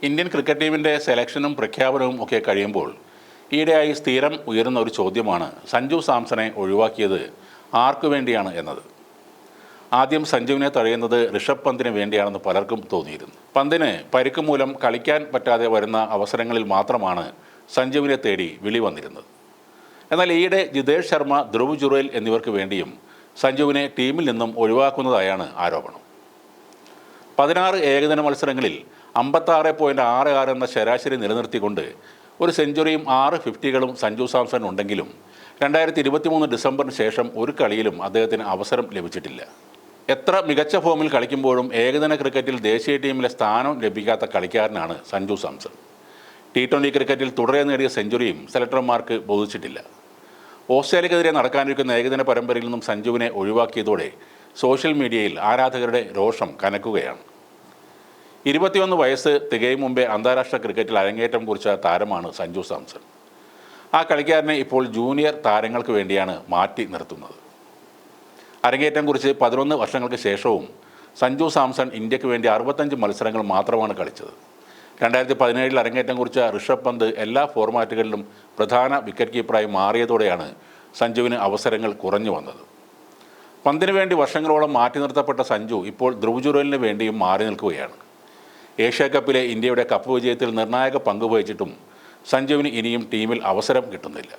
Indian cricket ടീമിൻ്റെ സെലക്ഷനും പ്രഖ്യാപനവും ഒക്കെ കഴിയുമ്പോൾ ഈയിടെയായി സ്ഥിരം ഉയരുന്ന ഒരു ചോദ്യമാണ് സഞ്ജു സാംസണെ ഒഴിവാക്കിയത് ആർക്കു വേണ്ടിയാണ് എന്നത്. ആദ്യം സഞ്ജുവിനെ തഴയുന്നത് ഋഷഭ് പന്തിന് വേണ്ടിയാണെന്ന് പലർക്കും തോന്നിയിരുന്നു. പന്തിന് പരിക്ക് മൂലം കളിക്കാൻ പറ്റാതെ വരുന്ന അവസരങ്ങളിൽ മാത്രമാണ് സഞ്ജുവിനെ തേടി വിളി വന്നിരുന്നത്. എന്നാൽ ഈയിടെ ജിതേഷ് ശർമ്മ, ധ്രുവ് ജുറേൽ എന്നിവർക്ക് വേണ്ടിയും സഞ്ജുവിനെ ടീമിൽ നിന്നും ഒഴിവാക്കുന്നതായാണ് ആരോപണം. 16 ഏകദിന മത്സരങ്ങളിൽ 56.66 എന്ന ശരാശരി നിലനിർത്തിക്കൊണ്ട് ഒരു സെഞ്ചുറിയും 6 50കളും സഞ്ജു സാംസൺ ഉണ്ടെങ്കിലും 2023 ഡിസംബറിന് ശേഷം ഒരു കളിയിലും അദ്ദേഹത്തിന് അവസരം ലഭിച്ചിട്ടില്ല. എത്ര മികച്ച ഫോമിൽ കളിക്കുമ്പോഴും ഏകദിന ക്രിക്കറ്റിൽ ദേശീയ ടീമിലെ സ്ഥാനം ലഭിക്കാത്ത കളിക്കാരനാണ് സഞ്ജു സാംസൺ. T20 ക്രിക്കറ്റിൽ തുടരെ നേടിയ സെഞ്ചുറിയും സെലക്ടർമാർക്ക് ബോധിച്ചിട്ടില്ല. ഓസ്ട്രേലിയക്കെതിരെ നടക്കാനിരിക്കുന്ന ഏകദിന പരമ്പരയിൽ നിന്നും സഞ്ജുവിനെ ഒഴിവാക്കിയതോടെ സോഷ്യൽ മീഡിയയിൽ ആരാധകരുടെ രോഷം കനക്കുകയാണ്. 21 വയസ്സ് തികയും മുമ്പേ അന്താരാഷ്ട്ര ക്രിക്കറ്റിൽ അരങ്ങേറ്റം കുറിച്ച താരമാണ് സഞ്ജു സാംസൺ. ആ കളിക്കാരനെ ഇപ്പോൾ ജൂനിയർ താരങ്ങൾക്ക് വേണ്ടിയാണ് മാറ്റി നിർത്തുന്നത്. അരങ്ങേറ്റം കുറിച്ച് 11 വർഷങ്ങൾക്ക് ശേഷവും സഞ്ജു സാംസൺ ഇന്ത്യക്ക് വേണ്ടി 65 മത്സരങ്ങൾ മാത്രമാണ് കളിച്ചത്. 2017 അരങ്ങേറ്റം കുറിച്ച ഋഷഭ് പന്ത് എല്ലാ ഫോർമാറ്റുകളിലും പ്രധാന വിക്കറ്റ് കീപ്പറായി മാറിയതോടെയാണ് സഞ്ജുവിന് അവസരങ്ങൾ കുറഞ്ഞു വന്നത്. പന്തിനു വേണ്ടി വർഷങ്ങളോളം മാറ്റി നിർത്തപ്പെട്ട സഞ്ജു ഇപ്പോൾ ധ്രുവ് ജുറേലിന് വേണ്ടിയും മാറി നിൽക്കുകയാണ്. ഏഷ്യ കപ്പിലെ ഇന്ത്യയുടെ കപ്പ് വിജയത്തിൽ നിർണായക പങ്കുവഹിച്ചിട്ടും സഞ്ജുവിന് ഇനിയും ടീമിൽ അവസരം കിട്ടുന്നില്ല.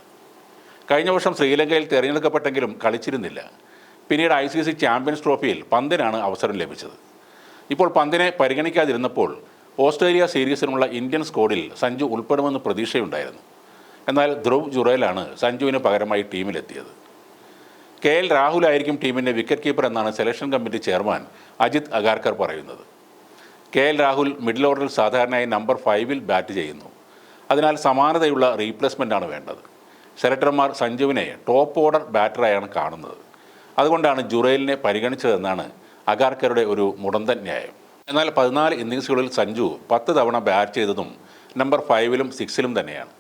കഴിഞ്ഞ വർഷം ശ്രീലങ്കയിൽ തിരഞ്ഞെടുക്കപ്പെട്ടെങ്കിലും കളിച്ചിരുന്നില്ല. പിന്നീട് ICC ചാമ്പ്യൻസ് ട്രോഫിയിൽ പന്തിനാണ് അവസരം ലഭിച്ചത്. ഇപ്പോൾ പന്തിനെ പരിഗണിക്കാതിരുന്നപ്പോൾ ഓസ്ട്രേലിയ സീരീസിനുള്ള ഇന്ത്യൻ സ്ക്വാഡിൽ സഞ്ജു ഉൾപ്പെടുമെന്ന് പ്രതീക്ഷയുണ്ടായിരുന്നു. എന്നാൽ ധ്രുവ് ജുറേലാണ് സഞ്ജുവിന് പകരമായി ടീമിലെത്തിയത്. KL രാഹുലായിരിക്കും ടീമിൻ്റെ വിക്കറ്റ് കീപ്പർ എന്നാണ് selection committee chairman Ajit Agarkar പറയുന്നത്. KL രാഹുൽ മിഡിൽ ഓർഡറിൽ സാധാരണയായി നമ്പർ 5-ൽ ബാറ്റ് ചെയ്യുന്നു. അതിനാൽ സമാനതയുള്ള റീപ്ലേസ്മെൻ്റാണ് വേണ്ടത്. സെലക്ടർമാർ സഞ്ജുവിനെ ടോപ്പ് ഓർഡർ ബാറ്ററായാണ് കാണുന്നത്. അതുകൊണ്ടാണ് ജുറേലിനെ പരിഗണിച്ചതെന്നാണ് അഗാർക്കറുടെ ഒരു മുടന്തൻ ന്യായം. എന്നാൽ 14 ഇന്നിങ്സുകളിൽ സഞ്ജു 10 തവണ ബാറ്റ് ചെയ്തതും നമ്പർ 5-ലും 6-ലും തന്നെയാണ്.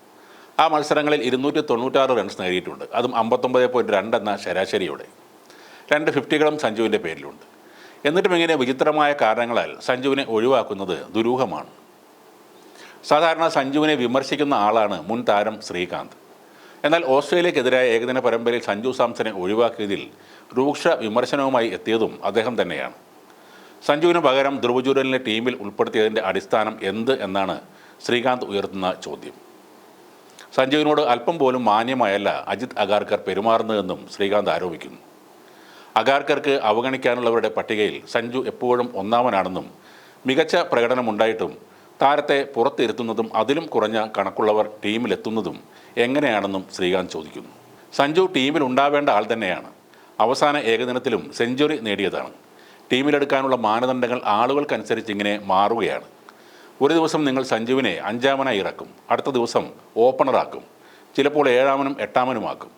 ആ മത്സരങ്ങളിൽ 296 റൺസ് നേടിയിട്ടുണ്ട്. അതും 59.2 എന്ന ശരാശരിയോടെ. 2 50കളും സഞ്ജുവിൻ്റെ പേരിലുണ്ട്. എന്നിട്ടും ഇങ്ങനെ വിചിത്രമായ കാരണങ്ങളാൽ സഞ്ജുവിനെ ഒഴിവാക്കുന്നത് ദുരൂഹമാണ്. സാധാരണ സഞ്ജുവിനെ വിമർശിക്കുന്ന ആളാണ് മുൻ താരം ശ്രീകാന്ത്. എന്നാൽ ഓസ്ട്രേലിയക്കെതിരായ ഏകദിന പരമ്പരയിൽ സഞ്ജു സാംസണെ ഒഴിവാക്കിയതിൽ രൂക്ഷ വിമർശനവുമായി എത്തിയതും അദ്ദേഹം തന്നെയാണ്. സഞ്ജുവിന് പകരം ധ്രുവ് ജുറേലിനെ ടീമിൽ ഉൾപ്പെടുത്തിയതിൻ്റെ അടിസ്ഥാനം എന്ത് എന്നാണ് ശ്രീകാന്ത് ഉയർത്തുന്ന ചോദ്യം. സഞ്ജുവിനോട് അല്പം പോലും മാന്യമായല്ല അജിത് അഗാർക്കർ പെരുമാറുന്നതെന്നും ശ്രീകാന്ത് ആരോപിക്കുന്നു. അഗാർക്കർക്ക് അവഗണിക്കാനുള്ളവരുടെ പട്ടികയിൽ സഞ്ജു എപ്പോഴും ഒന്നാമനാണെന്നും മികച്ച പ്രകടനമുണ്ടായിട്ടും താരത്തെ പുറത്തിരുത്തുന്നതും അതിലും കുറഞ്ഞ കണക്കുള്ളവർ ടീമിലെത്തുന്നതും എങ്ങനെയാണെന്നും ശ്രീകാന്ത് ചോദിക്കുന്നു. സഞ്ജു ടീമിൽ ഉണ്ടാവേണ്ട ആൾ തന്നെയാണ്. അവസാന ഏകദിനത്തിലും സെഞ്ചുറി നേടിയതാണ്. ടീമിലെടുക്കാനുള്ള മാനദണ്ഡങ്ങൾ ആളുകൾക്കനുസരിച്ച് ഇങ്ങനെ മാറുകയാണ്. ഒരു ദിവസം നിങ്ങൾ സഞ്ജുവിനെ 5-ാമനായി ഇറക്കും, അടുത്ത ദിവസം ഓപ്പണറാക്കും, ചിലപ്പോൾ 7-ാമനും 8-ാമനുമാക്കും.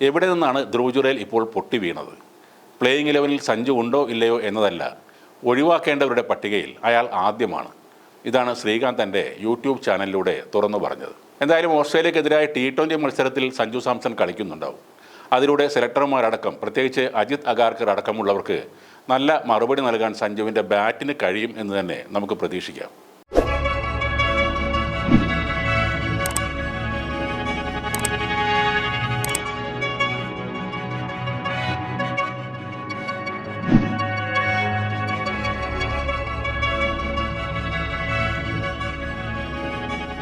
എവിടെ നിന്നാണ് ധ്രുവ് ജുറേൽ ഇപ്പോൾ പൊട്ടി വീണത്? പ്ലേയിങ് 11-ൽ സഞ്ജു ഉണ്ടോ ഇല്ലയോ എന്നതല്ല, ഒഴിവാക്കേണ്ടവരുടെ പട്ടികയിൽ അയാൾ ആദ്യമാണ്. ഇതാണ് ശ്രീകാന്ത് തൻ്റെ യൂട്യൂബ് ചാനലിലൂടെ തുറന്നു പറഞ്ഞത്. എന്തായാലും ഓസ്ട്രേലിയക്കെതിരായ T20 മത്സരത്തിൽ സഞ്ജു സാംസൺ കളിക്കുന്നുണ്ടാവും. അതിലൂടെ സെലക്ടർമാരടക്കം, പ്രത്യേകിച്ച് അജിത് അഗാർക്കർ അടക്കമുള്ളവർക്ക് നല്ല മറുപടി നൽകാൻ സഞ്ജുവിൻ്റെ ബാറ്റിന് കഴിയും എന്ന് തന്നെ നമുക്ക് പ്രതീക്ഷിക്കാം.